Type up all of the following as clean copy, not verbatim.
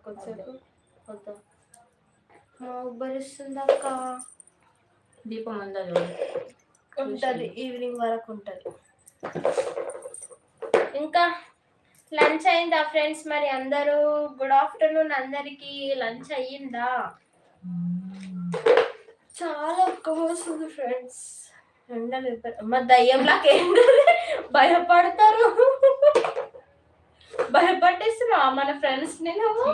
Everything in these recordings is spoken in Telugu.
కొంచెంసేపు వద్దా ఉబ్బరిస్తుంది అక్క. దీపం ఉందా ఉంటుంది, ఈవినింగ్ వరకు ఉంటుంది. ఇంకా లంచ్ అయిందా ఫ్రెండ్స్? మరి అందరూ గుడ్ ఆఫ్టర్నూన్, అందరికి లంచ్ అయ్యిందా? చాలా ఉక్కబోస్తుంది ఫ్రెండ్స్. ఎండలు మా దయ్యంలాగా భయపడతారు, భయపట్టేస్తున్నావు మన ఫ్రెండ్స్ ని. నువ్వు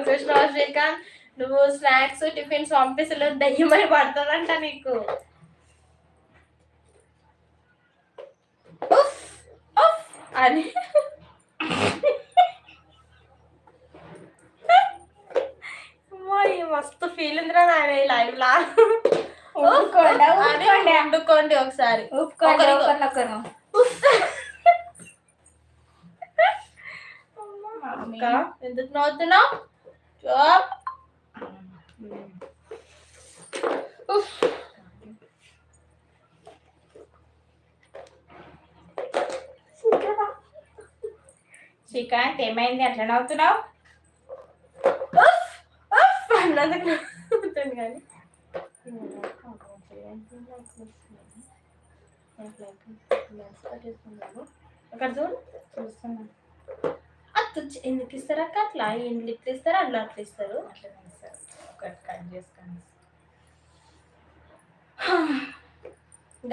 చూసినావు శ్రీకాంత్, నువ్వు స్నాక్స్ టిఫిన్స్ పంపిస్తలో దయ్యమై పడుతుందంట నీకు. అని మస్తు ఫీల్ ఉందిరా నాయన ఈ లైవ్ లా. వండుకోండి ఒకసారి, ఎందుకు నవ్వుతున్నావు? శ్రీకాంత్ ఏమైంది అట్లా నవ్వుతున్నావు? అన్నందుకు నవ్వుతుంది కానీ అక్కడ చూడు చూస్తున్నా. అత్తు ఎందుకు ఇస్తారు అక్క అట్లా? ఇండ్లు ఇట్లా ఇస్తారు, అట్లా అట్లా ఇస్తారు. అట్లా ఇస్తారు, ఒకటి కట్ చేసుకోండి.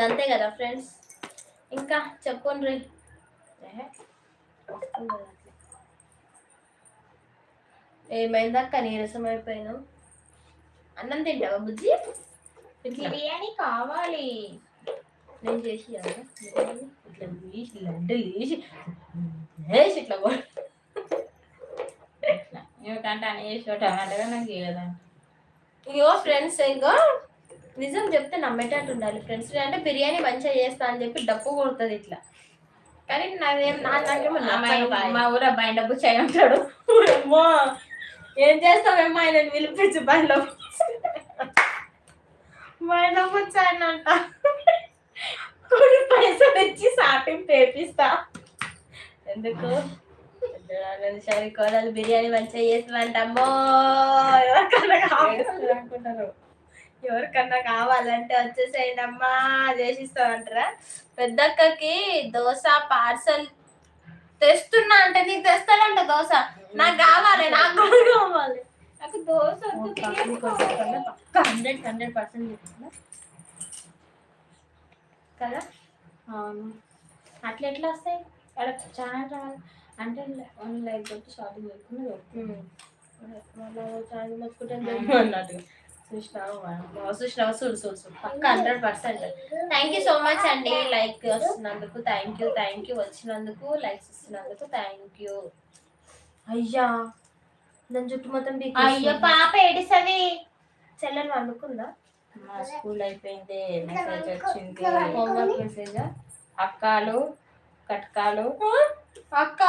అంతే కదా ఫ్రెండ్స్. ఇంకా చెప్పండి. ఏమైందక్క నీరసం అయిపోయినావు? అన్నం తింటావా బుజ్జి? బిర్యానీ కావాలి. నేను చేసి ఇట్లా తీసి లడ్డు తీసి వేసి ఇట్లా ఏమిటంటే అని చేసి టమాటోగా నాకు చేయలేదా? ఇగో ఫ్రెండ్స్, ఇంకో నిజం చెప్తే నమ్మేటట్టు ఉండాలి ఫ్రెండ్స్. అంటే బిర్యానీ మంచిగా చేస్తా అని చెప్పి డప్పు కొడుతుంది ఇట్లా, కానీ నాకేమో మా ఊరు అబ్బాయి డబ్బు చేయి ఉంటాడు. ఏం చేస్తామేమో ఆయన పిలిపించి బయట వచ్చాయన అంట. పైసలు ఇచ్చి సాటింగ్ పేపిస్తా. ఎందుకు కోడలు బిర్యానీ మంచిగా చేస్తుందంట. అమ్మో ఎవరికన్నా కావాలంటే వచ్చేసేయండి అమ్మా, చేసిస్తామంటారా? పెద్దక్కకి దోశ పార్సల్ తెస్తున్నా అంటే నీకు తెస్తానంట దోశ. నాకు కావాలి, నాకు కావాలి. నాకు దోశ 100% చెప్తున్నా కదా. అవును, అట్లా ఎట్లా వస్తాయి? అక్కడ చాలా అంటే లైక్ కొట్టి షాపింగ్ చేసుకుని అన్నట్టు చూసినావు చూడు పక్క 100%. థ్యాంక్ యూ సో మచ్ అండి, లైక్ వస్తున్నందుకు థ్యాంక్ యూ, వచ్చినందుకు లైక్స్ ఇస్తున్నందుకు థ్యాంక్ యూ. అయ్యా దాని చుట్టూ మొత్తం అయ్యో పాప ఏడిస్తుంది. చెల్లెలు వండుకుందా? స్కూల్ అయిపోయింది, మెసేజ్ వచ్చింది. హోంవర్క్ మెసేజా? అక్కాలు కట్కాలు అక్క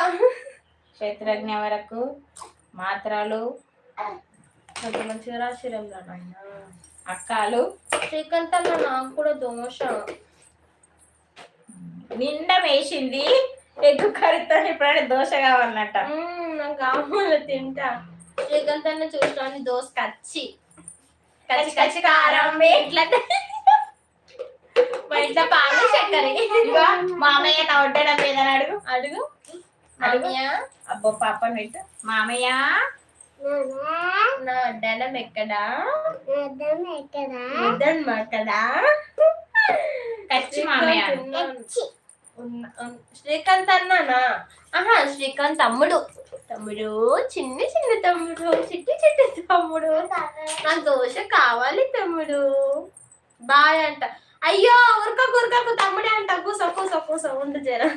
క్షేత్రజ్ఞ వరకు మాత్రలు అంత మంచిగా రాసిరం అక్కాలు. శ్రీకాంత్ అన్న నాకు కూడా దోశ నిండా వేసింది. ఎగ్గు కర్రీతో ఇప్పుడైనా దోశ కావాలన్నట్ట. నాకు కావాలి, తింటా. శ్రీకాంత్ అన్న చూసాను దోశ కచ్చి కచ్చి కచ్చి కారం ఇట్లా మా ఇంట్లో పాలు చక్కెర. మామయ్య నా వడ్డడం ఏదని అడుగు అడుగు అడుగు. అబ్బో పాప పెట్టు. మామయ్య నా వడ్డానం ఎక్కడా? కదా కచ్చి మామయ్య. శ్రీకాంత్ అన్నానా? ఆహా శ్రీకాంత్ తమ్ముడు. చిన్ని తమ్ముడు, చిట్టి తమ్ముడు. నాకు దోశ కావాలి తమ్ముడు, బాయ్ అంట. అయ్యో ఉరకకు తమ్ముడే అంట. కూస ఉండు జరా.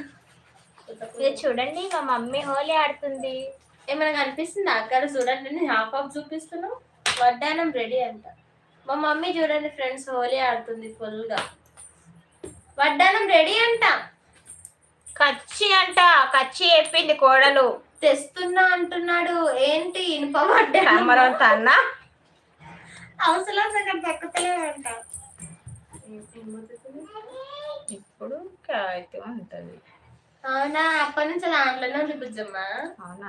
చూడండి మా మమ్మీ హోలీ ఆడుతుంది. ఏమైనా కనిపిస్తుందా అక్కడ? చూడండి నేను హాఫ్ చూపిస్తున్నావు. వడ్డానం రెడీ అంట. మా మమ్మీ చూడండి ఫ్రెండ్స్, హోలీ ఆడుతుంది ఫుల్ గా. వడ్డానం రెడీ అంట. కచ్చి అంట, కచ్చి చెప్పింది కోడలు. తెస్తున్నా అంటున్నాడు. ఏంటి ఇనుప వడ్డానం అన్న అవసరం సగం దక్కుతలేదంట. ఇప్పుడు కాగితం ఉంటది. అవునా? అప్పటి నుంచి దాంట్లోనే ఉంది బుజ్జమ్మ. అవునా?